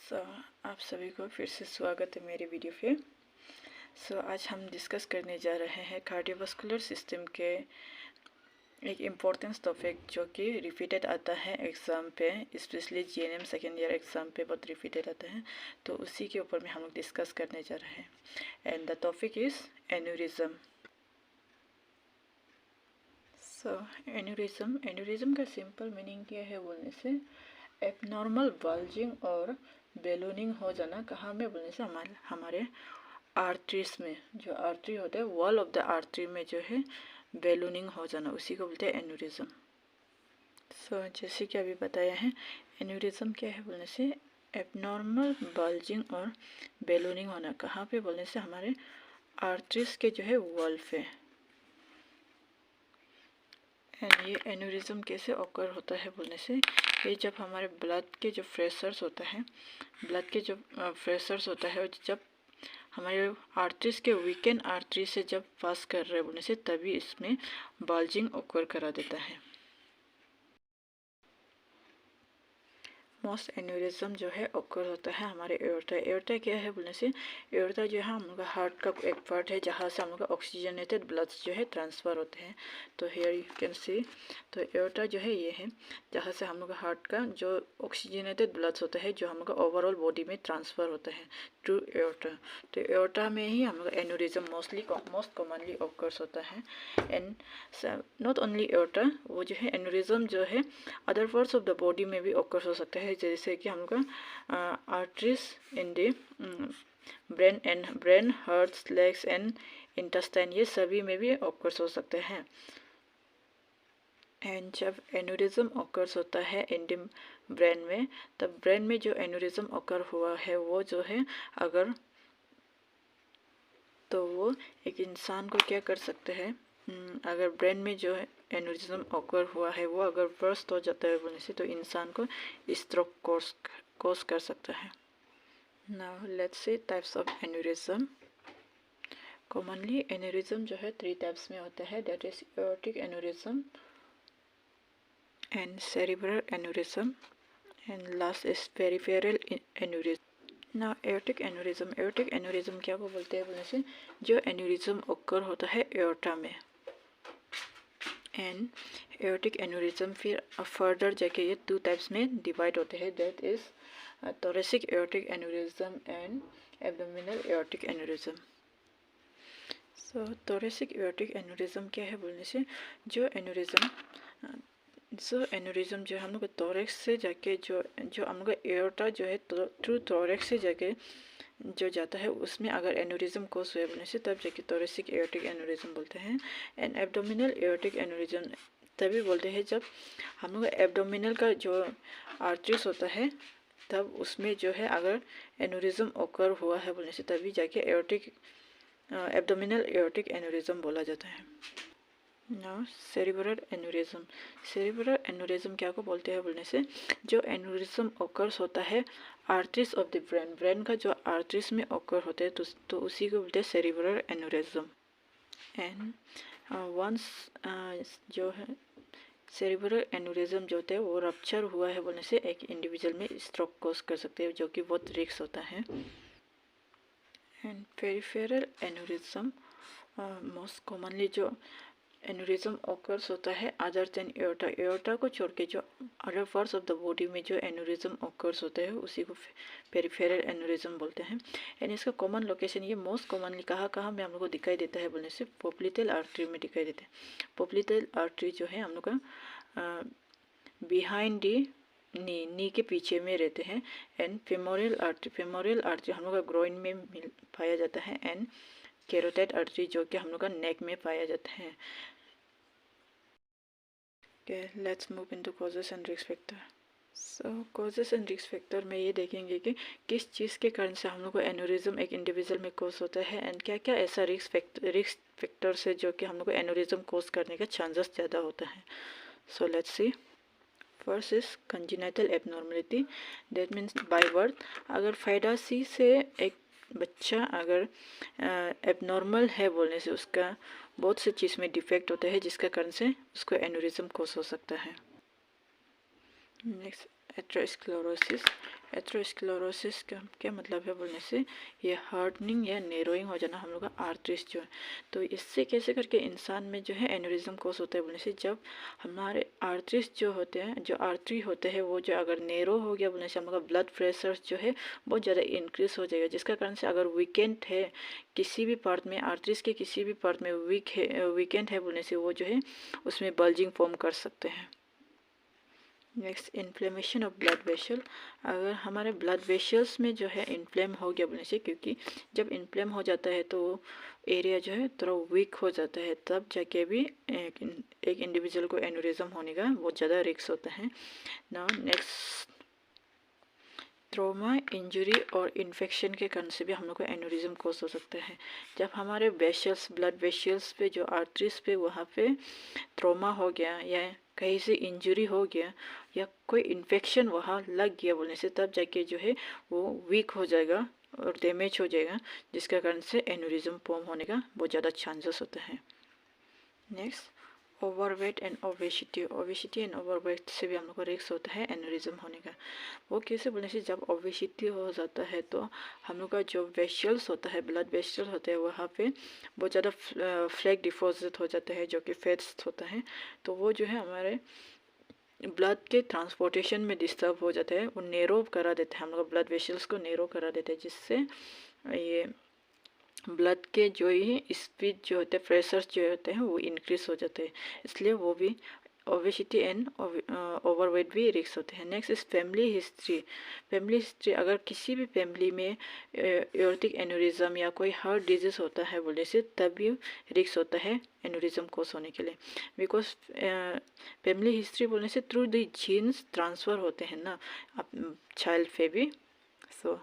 सो आप सभी को फिर से स्वागत है मेरे वीडियो पे। आज हम डिस्कस करने जा रहे हैं कार्डियोवास्कुलर सिस्टम के एक इम्पोर्टेंस टॉपिक जो कि रिपीटेड आता है एग्ज़ाम पे, specially GNM second year exam पे बहुत रिपीटेड आता है, तो उसी के ऊपर में हम लोग डिस्कस करने जा रहे हैं। And the topic is aneurysm. Aneurysm का सिंपल मीनिंग क्या है बोलने से, एबनॉर्मल बल्जिंग और बेलूनिंग हो जाना। कहाँ में बोलने से हमारे आर्टरीज में, जो आर्टरी होता है वॉल ऑफ द आर्टरी में जो है बेलूनिंग हो जाना, उसी को बोलते हैं एन्यूरिज्म। जैसे कि अभी बताया है, एन्यूरिज्म क्या है बोलने से एबनॉर्मल बल्जिंग और बेलूनिंग होना। कहाँ पे बोलने से हमारे आर्टरीज के जो है वॉल पे। एंड ये एन्यूरिज्म कैसे ऑकर होता है बोलने से, ये जब हमारे ब्लड के जो प्रेशर्स होता है, जब हमारे आर्टरीज के वीकेंड आर्टरी से जब पास कर रहे बोलने से, तभी इसमें बल्जिंग ऑकर करा देता है। मोस्ट एन्यूरिज्म जो है ऑकर होता है हमारे एओर्टा। एओर्टा क्या है बोलने से, एओर्टा जो है हम लोग का हार्ट का एक पार्ट है जहाँ से हम लोग का ऑक्सीजनेटेड ब्लड्स जो है ट्रांसफ़र होते हैं। तो हेयर यू कैन सी, तो एओर्टा जो है ये है जहाँ से हम लोग का हार्ट का जो ऑक्सीजनेटेड ब्लड्स होता है जो हम लोग का ओवरऑल बॉडी में ट्रांसफ़र होता है थ्रू एओर्टा। तो एओर्टा में ही हम लोग का एन्यूरिज्म मोस्ट कॉमनली ऑकर्स होता है। एंड नॉट ओनली एओर्टा, वो जो है एन्यूरिज्म जो है other parts of the body में भी ऑकर्स हो सकता है, जैसे कि हम लोग का arteries in the brain, hearts, legs and intestine, ये सभी में भी ऑकर्स हो सकते हैं। एंड जब एन्यूरिज्म ऑकर्स होता है इन द ब्रेन में, तब ब्रेन में जो एन्यूरिज्म ऑकर हुआ है वो जो है अगर, तो वो एक इंसान को क्या कर सकते हैं, अगर ब्रेन में जो है एन्यूरिज्म ऑकर हुआ है वो अगर बर्स्ट हो जाता है बोलने से, तो इंसान को स्ट्रोक कोस कर सकता है। Now let's see types of aneurysm. Commonly aneurysm जो है 3 टाइप्स में होता है, that is aortic aneurysm and cerebral aneurysm and last is peripheral aneurysm. ना एओर्टिक एन्यूरिज्म क्या को बोलते हैं बोलने से, जो एन्यूरिज्म ऑकर होता है एओर्टा में। एंड एओर्टिक एन्यूरिज्म फिर फर्दर जाके ये 2 टाइप्स में डिवाइड होते हैं, that is thoracic aortic aneurysm and abdominal aortic aneurysm। thoracic aortic aneurysm क्या है बोलने से, जो एन्यूरिज्म जो हम लोग थोरैक्स से जाके जो हम लोग एओर्टा जो है थ्रू थोरैक्स से जाके जो जाता है, उसमें अगर एन्यूरिज्म कोस हुए बोलने से तब जाके thoracic aortic aneurysm बोलते हैं। एंड एब्डोमिनल aortic aneurysm तभी बोलते हैं जब हम लोग एब्डोमिनल का जो आर्टरीज होता है, तब उसमें जो है अगर एन्यूरिज्म ऑकर हुआ है बोलने से, तभी जाके एब्डोमिनल एओर्टिक एन्यूरिज्म बोला जाता है। नाउ सेरिब्रल एन्यूरिज्म क्या को बोलते हैं बोलने से, जो एन्यूरिज्म ऑकर्स होता है आर्टरीज ऑफ द ब्रेन का जो आर्टरीज में ऑकर होते हैं, तो उसी को बोलते हैं सेरिब्रल एन्यूरिज्म। एंड वंस जो है सेरिब्रल एन्यूरिज्म जो होता है वो रप्चर हुआ है बोलने से एक इंडिविजुअल में स्ट्रोक कोस कर सकते हैं, जो कि बहुत रिस्क होता है। And peripheral aneurysm most commonly जो एन्यूरिज्म ऑकर्स होता है अदर देन एओर्टा को छोड़ के जो other parts of the body में जो एन्यूरिज्म ऑकर्स होते हैं उसी को पेरिफेरल एन्यूरिज्म बोलते हैं। एंड इसका कॉमन लोकेशन ये मोस्ट कॉमनली कहाँ में हम लोग को दिखाई देता है बोलने से, पोप्लिटेल आर्टरी में दिखाई देता है। पोप्लिटेल आर्टरी जो है हम लोग का बिहाइंड दी नी के पीछे में रहते हैं। एंड फेमोरल आर्टरी हम लोग का ग्रोइन में पाया जाता है। एंड कैरोटिड आर्टरी जो कि हम लोग का नेक में पाया जाता है। Let's move into causes and risk factor. Causes and risk factor में ये देखेंगे कि किस चीज़ के कारण से हम लोग को एन्यूरिज्म एक इंडिविजुअल में कोज होता है, एंड क्या क्या ऐसा रिस्क फैक्टर है जो कि हम लोग को एन्यूरिज्म कोज करने का चांसेस ज़्यादा होता है। So let's see. First is congenital abnormality, that means by birth. अगर फाइडासी से एक बच्चा अगर एबनॉर्मल है बोलने से उसका बहुत से चीज़ में डिफेक्ट होता है, जिसका कारण से उसको एन्यूरिज्म कोस हो सकता है। Next atherosclerosis. एथेरोस्क्लेरोसिस का क्या मतलब है बोलने से, ये हार्डनिंग या नेरोइंग हो जाना हम लोग का आर्टरीज जो है। तो इससे कैसे करके इंसान में जो है एन्यूरिज्म कोस होता है बोलने से, जब हमारे आर्टरीज जो होते हैं, जो आर्टरी होते हैं, वो जो अगर नेरो हो गया बोलने से हम लोग का ब्लड प्रेशर जो है बहुत ज़्यादा इंक्रीज हो जाएगा, जिसका कारण से अगर वीकेंड है किसी भी पार्ट में, आर्टरीज के किसी भी पार्ट में वीकेंड है बोलने से वो जो है उसमें बल्जिंग फॉर्म कर सकते हैं। Next, inflammation of blood vessel. अगर हमारे ब्लड वेसल्स में जो है इन्फ्लेम हो गया बोलने से, क्योंकि जब इन्फ्लेम हो जाता है तो एरिया जो है थोड़ा वीक हो जाता है, तब जाके भी एक इंडिविजुअल को एन्यूरिज्म होने का बहुत ज़्यादा रिस्क होता है। नाउ नेक्स्ट, ट्रॉमा, इंजरी और इन्फेक्शन के कारण से भी हम लोग को एन्यूरिज्म कोस हो सकता है। जब हमारे वेसल्स, ब्लड वेसल्स पे, जो आर्टरीज पे, वहाँ पे ट्रॉमा हो गया या कहीं से इंजरी हो गया या कोई इन्फेक्शन वहाँ लग गया बोलने से, तब जाके जो है वो वीक हो जाएगा और डैमेज हो जाएगा, जिसका कारण से एन्यूरिज्म फॉर्म होने का बहुत ज़्यादा चांसेस होता है। Next, overweight and obesity. Obesity and overweight से भी हम लोग को रिस्क होता है एन्यूरिज्म होने का। वो कैसे बोलने से, जब ओबेसिटी हो जाता है तो हम लोग का जो वेसल्स होता है, ब्लड वेसल्स होते हैं, वहाँ पे बहुत ज़्यादा फ्लैग डिपॉजिट हो जाता है जो कि फैट्स होता है, तो वो जो है हमारे ब्लड के ट्रांसपोर्टेशन में डिस्टर्ब हो जाता है, वो नेरो करा देता है, हम लोग ब्लड वेसल्स को नेरो करा देता है, जिससे ये ब्लड के जो ही स्पीड जो होते हैं, प्रेशर जो होते हैं वो इंक्रीज हो जाते हैं, इसलिए वो भी ओबेसिटी एंड ओवरवेट भी रिस्क होते हैं। Next is family history. Family history, अगर किसी भी फैमिली में एओर्टिक एन्यूरिज्म या कोई हार्ट डिजीज होता है बोलने से, तभी रिस्क होता है एन्यूरिज्म कोस होने के लिए, बिकॉज फैमिली हिस्ट्री बोलने से थ्रू द जीन्स ट्रांसफ़र होते हैं ना चाइल्ड पे भी। So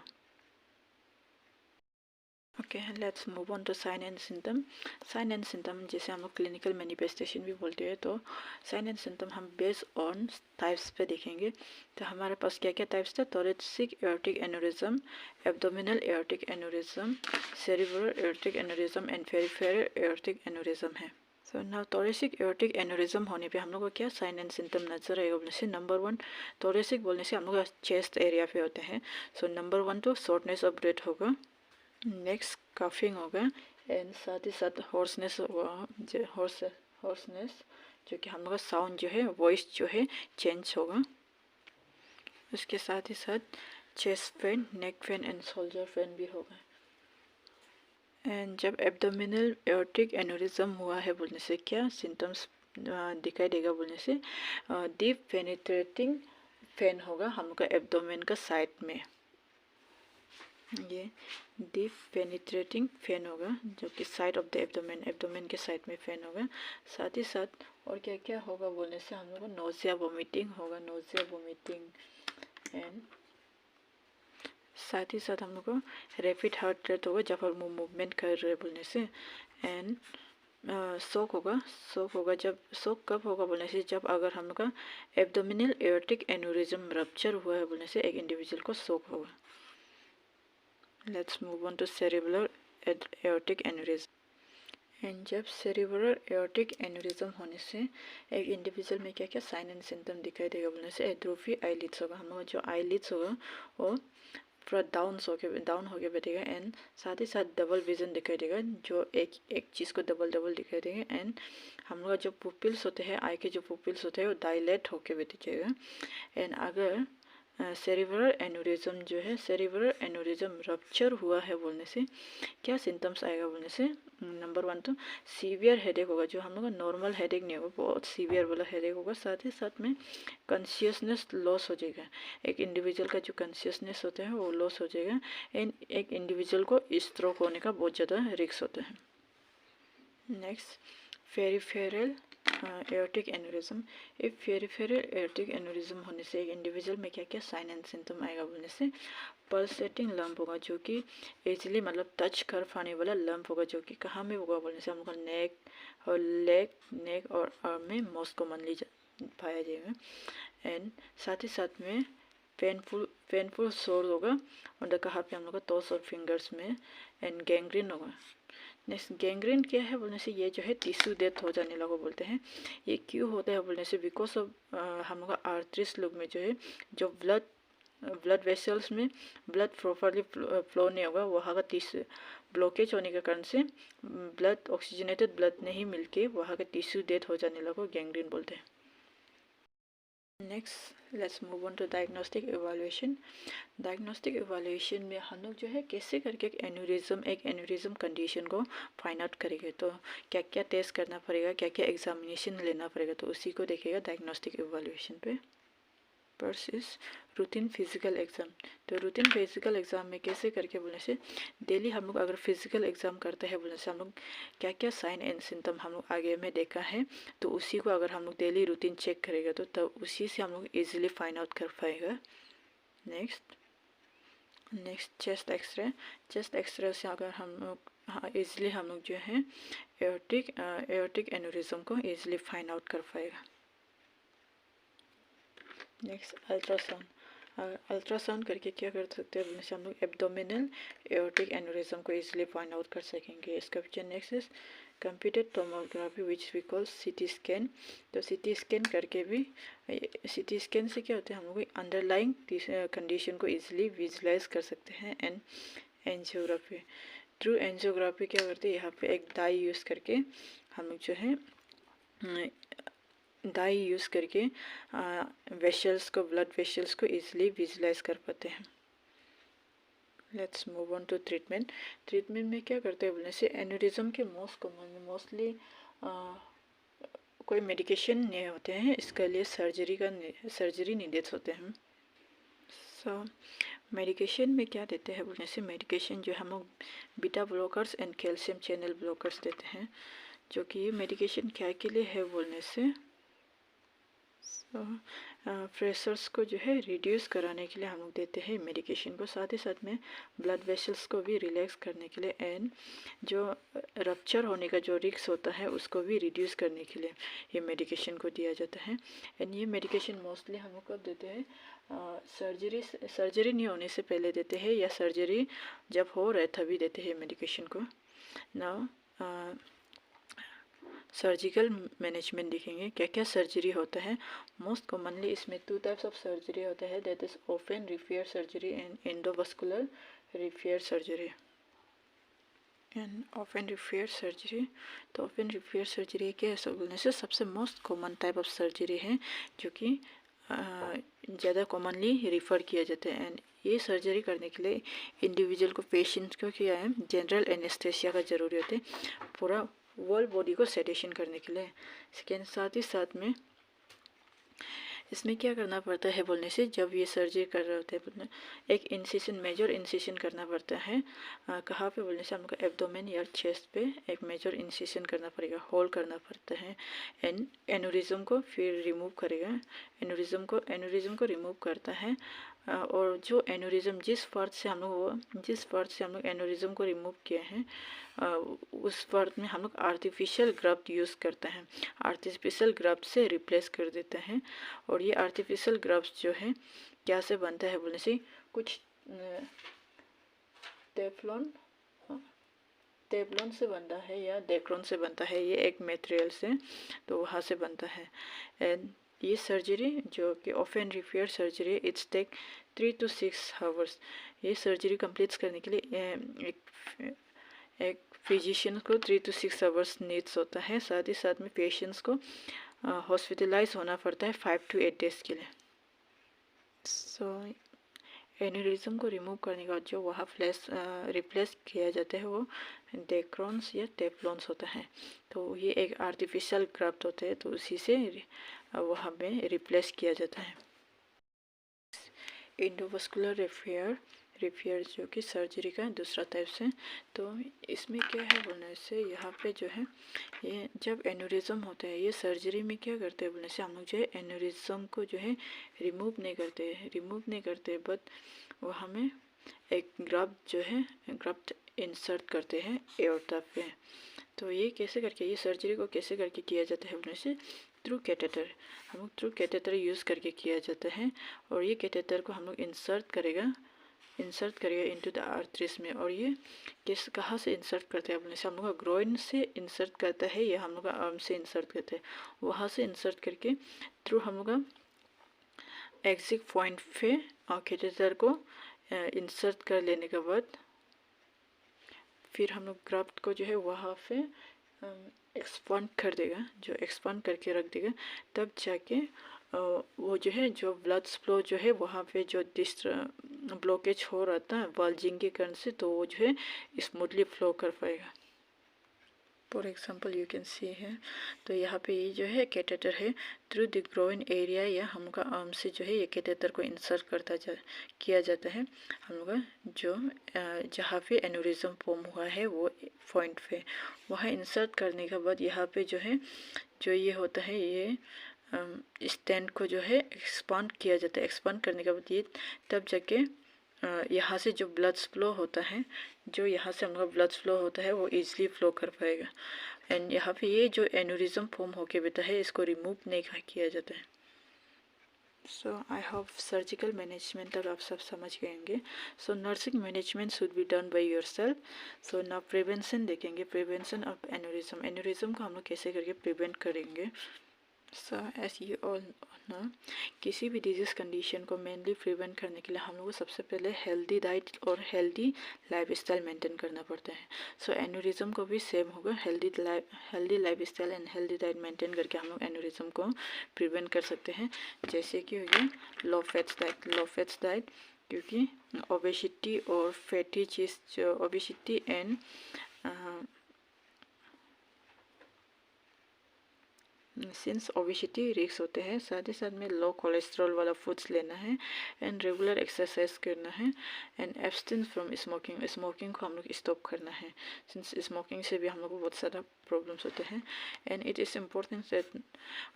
okay, let's move on to sign and symptom. Sign and symptom जैसे हम लोग क्लिनिकल मैनिफेस्टेशन भी बोलते हैं, तो साइन एंड सिम्टम हम बेस्ड ऑन टाइप्स पे देखेंगे। तो हमारे पास क्या क्या टाइप्स था, thoracic aortic aneurysm, abdominal aortic aneurysm, cerebral aortic aneurysm and peripheral aortic aneurysm है। So now thoracic aortic aneurysm होने पे हम लोग को क्या साइन एंड सिम्टम नजर आएगा बोलने से, नंबर वन, थोरेसिक बोलने से हम लोग चेस्ट एरिया पे होते हैं। सो नंबर वन तो शॉर्टनेस ऑफ ब्रेथ होगा, नेक्स्ट कफिंग होगा, एंड साथ ही साथ हॉर्सनेस होगा, हॉर्सनेस जो कि हम लोग का साउंड जो है, वॉइस जो है चेंज होगा। उसके साथ ही साथ chest pain, neck pain and shoulder pain भी होगा। एंड जब एब्डोमिनल एओर्टिक एन्यूरिज्म हुआ है बोलने से क्या सिम्टम्स दिखाई देगा बोलने से, डीप पेनिट्रेटिंग पेन होगा हम लोग का एब्डोमेन का साइड में, ये डीप पेनिट्रेटिंग पेन होगा जो कि side of the abdomen, abdomen के साइड में पेन होगा। साथ ही साथ और क्या क्या होगा बोलने से, हम लोग को नोजिया वोमिटिंग होगा, नोजिया वोमिटिंग, एंड साथ ही साथ हम लोग को रैपिड हार्ट रेट होगा जब हम मूवमेंट कर रहे बोलने से, एंड शॉक होगा। शॉक होगा जब, शॉक कब होगा बोलने से, जब अगर हम लोग का एब्डोमिनल एओर्टिक एन्यूरिज्म रप्चर हुआ है बोलने से एक इंडिविजुअल को शॉक होगा। Let's move on to cerebral aortic aneurysm. And जब सेरिब्रल एओर्टिक एन्यूरिज्म होने से एक इंडिविजुअल में क्या क्या साइन एंड सिम्टम दिखाई देगा बोलने से, एट्रोफी आईलिड्स होगा, हम लोग जो आईलिड्स होगा वो पूरा डाउन हो के बैठेगा, एंड साथ ही साथ डबल विजन दिखाई देगा, जो एक चीज़ को डबल दिखाई देगा, एंड हम लोग जो पुपिल्स होते हैं, आई के जो पुपिल्स होते हैं वो डायलेट होके बैठेगा। एंड अगर सेरिब्रल एन्यूरिज्म जो है, सेरिब्रल एन्यूरिज्म रप्चर हुआ है बोलने से क्या सिम्टम्स आएगा बोलने से, नंबर वन तो सीवियर हेडेक होगा, जो हम लोग का नॉर्मल हेडेक नहीं होगा, बहुत सीवियर वाला हेडेक होगा। साथ ही साथ में कॉन्शियसनेस लॉस हो जाएगा, एक इंडिविजुअल का जो कॉन्शियसनेस होता है वो लॉस हो जाएगा, एंड एक इंडिविजुअल को स्ट्रोक होने का बहुत ज़्यादा रिस्क होता है। Next, peripheral aortic aneurysm. एक पेरिफेरल एओर्टिक एन्यूरिज्म होने से एक इंडिविजुअल में क्या क्या साइन एंड सिम्टम आएगा बोलने से, पल्सेटिंग लंप होगा जो कि इजीली मतलब टच कर पाने वाला लंप होगा, जो कि कहाँ में होगा बोलने से हम लोग नेक और नेक और आर्म में मोस्ट कॉमनली पाया जाएगा। एंड साथ ही साथ में पेनफुल सोर होगा, और कहाँ पे हम लोग का टोस और फिंगर्स में, एंड गैंग्रीन होगा। नेक्स्ट, गैंग्रीन क्या है बोलने से, ये जो है टिश्यू डेथ हो जाने लगा बोलते हैं। ये क्यों होता है बोलने से, बिकॉज ऑफ हम लोग का आर्टरीज लोग में जो है, जो ब्लड ब्लड वेसल्स में ब्लड प्रॉपरली फ्लो नहीं होगा, वहाँ का टिश्यू ब्लॉकेज होने के कारण से ब्लड ऑक्सीजनेटेड ब्लड नहीं मिलके वहाँ का टिश्यू डेथ हो जाने लगा, गैंग्रीन बोलते हैं। Next let's move on to diagnostic evaluation. Diagnostic evaluation में हम लोग जो है कैसे करके एक एन्यूरिज्म कंडीशन को फाइंड आउट करेंगे, तो क्या क्या टेस्ट करना पड़ेगा, क्या क्या एग्जामिनेशन लेना पड़ेगा, तो उसी को देखेगा डायग्नोस्टिक इवैल्यूएशन पे। First is routine physical exam. तो रूटीन फिजिकल एग्ज़ाम में कैसे करके बोलने से, डेली हम लोग अगर फिजिकल एग्ज़ाम करते हैं बोलने से हम लोग क्या क्या साइन एंड सिम्टम हम लोग आगे में देखा है, तो उसी को अगर हम लोग डेली रूटीन चेक करेगा तो तब उसी से हम लोग इजीली फाइंड आउट कर पाएगा। Next chest X-ray. Chest X-ray से अगर हम लोग इजीली हम लोग जो है एओर्टिक एन्यूरिज्म को इजीली फाइंड आउट कर पाएगा। Next ultrasound. अल्ट्रासाउंड करके क्या कर सकते हैं, जैसे हम लोग एब्डोमिनल एओर्टिक एन्यूरिज्म को इजीली फाइंड आउट कर सकेंगे। इसका पीछे next is computed tomography which we call CT scan. तो सीटी स्कैन करके भी, सीटी स्कैन से क्या होता है, हम लोग अंडरलाइंग कंडीशन को इजीली विजुलाइज कर सकते हैं। एंड एंजियोग्राफी, थ्रू एंजियोग्राफी क्या करते हैं, यहाँ पे एक डाई यूज़ करके हम लोग जो है डाई यूज़ करके वेशल्स को, ब्लड वेशल्स को इजीली विजुलाइज कर पाते हैं। Let's move on to treatment. Treatment में क्या करते हैं बोलने से, एन्यूरिज्म के मोस्टली कोई मेडिकेशन नहीं होते हैं, इसके लिए सर्जरी नीडेड होते हैं। सो मेडिकेशन में क्या देते हैं बोलने से, मेडिकेशन जो हम लोग beta blockers and calcium channel blockers देते हैं, जो कि ये मेडिकेशन क्या के लिए है बोलने से, प्रेशर्स को जो है रिड्यूस कराने के लिए हम लोग देते हैं मेडिकेशन को, साथ ही साथ में ब्लड वेसल्स को भी रिलैक्स करने के लिए, एंड जो रप्चर होने का जो रिस्क होता है उसको भी रिड्यूस करने के लिए ये मेडिकेशन को दिया जाता है। एंड ये मेडिकेशन मोस्टली हम लोग कब देते हैं, सर्जरी नहीं होने से पहले देते हैं, या सर्जरी जब हो रहा है तभी देते हैं मेडिकेशन को। नाउ सर्जिकल मैनेजमेंट देखेंगे, क्या क्या सर्जरी होता है। मोस्ट कॉमनली इसमें 2 टाइप्स ऑफ सर्जरी होता है, that is open repair surgery and endovascular repair surgery. And open repair surgery, तो ओपन रिपेयर सर्जरी क्या है बोलने से, सबसे most common type of surgery है जो कि ज़्यादा कॉमनली रिफ़र किया जाता है। एंड ये सर्जरी करने के लिए इंडिविजुअल को, पेशेंट को क्या है, जनरल एनेस्थेसिया का ज़रूरी होता है, पूरा वर्ल्ड बॉडी को सेडेशन करने के लिए। इसके साथ ही साथ में इसमें क्या करना पड़ता है बोलने से, जब ये सर्जरी कर रहे होते हैं एक इंसिशन, मेजर इंसिशन करना पड़ता है। कहाँ पे बोलने से, हमको एब्डोमेन या चेस्ट पे एक मेजर इंसिशन करना पड़ेगा, होल करना पड़ता है। एंड एन्यूरिज्म को फिर रिमूव करेगा, एन्यूरिज्म को रिमूव करता है। और जो एन्यूरिज्म जिस पार्ट से हम लोग एन्यूरिज्म को रिमूव किए हैं, उस पार्ट में हम लोग आर्टिफिशियल ग्राफ्ट यूज़ करते हैं, आर्टिफिशियल ग्राफ्ट से रिप्लेस कर देते हैं। और ये आर्टिफिशियल ग्राफ्ट जो है क्या से बनता है बोलने से, कुछ टेफ्लॉन से बनता है या डेक्रोन से बनता है, ये एक मटेरियल से, तो वहाँ से बनता है। एंड ये सर्जरी जो कि open repair surgery, it's take 3 to 6 hours. ये सर्जरी कंप्लीट करने के लिए एक फिजिशियन को 3 to 6 आवर्स नीड्स होता है, साथ ही साथ में पेशेंट्स को हॉस्पिटलाइज होना पड़ता है 5 to 8 डेज़ के लिए। सो एन्यूरिज्म को रिमूव करने के बाद जो वहाँ रिप्लेस किया जाता है वो डेक्रोन्स या टेफ्लॉन्स होता है। तो ये एक आर्टिफिशियल ग्राफ्ट होते हैं, तो उसी से वहाँ में रिप्लेस किया जाता है। एंडोवास्कुलर रिपेयर जो कि सर्जरी का दूसरा टाइप है। तो इसमें क्या है बोलने से, यहाँ पे जो है ये जब एन्यूरिज्म होता है, ये सर्जरी में क्या करते हैं बोलने से, हम लोग जो है एन्यूरिज्म को जो है रिमूव नहीं करते बट वहाँ में एक ग्राफ्ट इंसर्ट करते हैं एओर्टा पे। तो ये कैसे करके, ये सर्जरी को कैसे करके किया जाता है बोलने से, थ्रू कैटेटर, हम लोग थ्रू कैटेटर यूज़ करके किया जाता है। और ये कैटेटर को हम लोग इंसर्ट करेगा इनटू द आर्टरीज में। और ये कहाँ से इंसर्ट करते हैं बोलने से, हम लोग का ग्रोइन से इंसर्ट करता है या हम लोग का आर्म से इंसर्ट करते हैं, वहाँ से इंसर्ट करके थ्रू हम लोग का एग्जिट पॉइंट पे कैथेटर को इंसर्ट कर लेने के बाद फिर हम लोग ग्राफ्ट को जो है वहाँ पे एक्सपांड कर देगा, जो एक्सपांड करके रख देगा, तब जाके वो जो है जो ब्लड फ्लो जो है वहाँ पे जो ब्लॉकेज हो रहा था बल्जिंग के कारण से, तो वो जो है स्मूथली फ्लो कर पाएगा। For example you can see है, तो यहाँ पे ये जो है कैथेटर है, थ्रू द ग्रोइन एरिया या हम लोग का आर्म से जो है ये कैथेटर को इंसर्ट किया जाता है हम लोग का जो जहाँ पे एन्यूरिज्म फॉर्म हुआ है वो पॉइंट पे। वहाँ इंसर्ट करने के बाद यहाँ पे जो है जो ये होता है ये स्टेंट को जो है एक्सपांड किया जाता है। एक्सपांड करने के बाद ये तब जाके यहाँ से जो ब्लड फ्लो होता है, जो यहाँ से हम लोग ब्लड फ्लो होता है वो इजीली फ्लो कर पाएगा। एंड यहाँ पे ये जो एन्यूरिज्म फॉर्म होके बेटा है इसको रिमूव नहीं किया जाता है। So I hope surgical management अब आप सब समझ गए होंगे। So nursing management should be done by yourself. So now prevention देखेंगे, प्रिवेंशन ऑफ एन्यूरिज्म। एन्यूरिज्म को हम लोग कैसे करके प्रिवेंट करेंगे। So as you all know, किसी भी डिजीज़ कंडीशन को मेनली प्रिवेंट करने के लिए हम लोग को सबसे पहले हेल्दी डाइट और हेल्दी लाइफस्टाइल मेंटेन करना पड़ता है। सो एन्यूरिज्म को भी सेम होगा, healthy lifestyle and healthy diet maintain करके हम लोग एन्यूरिज्म को प्रिवेंट कर सकते हैं। जैसे कि हो गया लो फैट्स डाइट, क्योंकि ओबेसिटी और फैटी चीज़ जो obesity and since obesity risk होते हैं, साथ ही साथ में लो कोलेस्ट्रॉल वाला फूड्स लेना है एंड रेगुलर एक्सरसाइज करना है and abstains from smoking. Smoking को हम लोग स्टॉप करना है, सिंस स्मोकिंग से भी हम लोग को बहुत सारा प्रॉब्लम्स होते हैं। And it is important that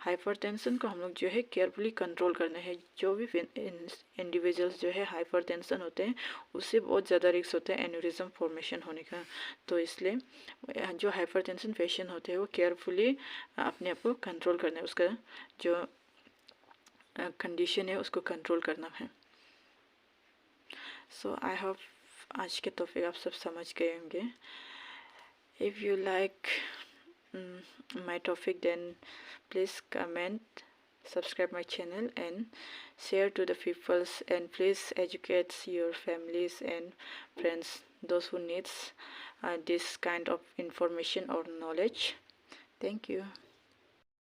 hypertension को हम लोग जो है केयरफुली कंट्रोल करना है। जो भी इंडिविजुअल्स जो है हाइपरटेंशन होते हैं उससे बहुत ज़्यादा रिस्क होता है एन्यूरिज्म फॉर्मेशन होने का। तो इसलिए जो हाइपरटेंशन पेशेंट होते हैं वो केयरफुली अपने आप को कंट्रोल करना है, उसका जो कंडीशन है उसको कंट्रोल करना है। सो आई होप आज के टॉपिक आप सब समझ गए होंगे। If you like my topic then please comment, subscribe my channel and share to the peoples, and please educate your families and friends, those who needs this kind of information or knowledge. Thank you.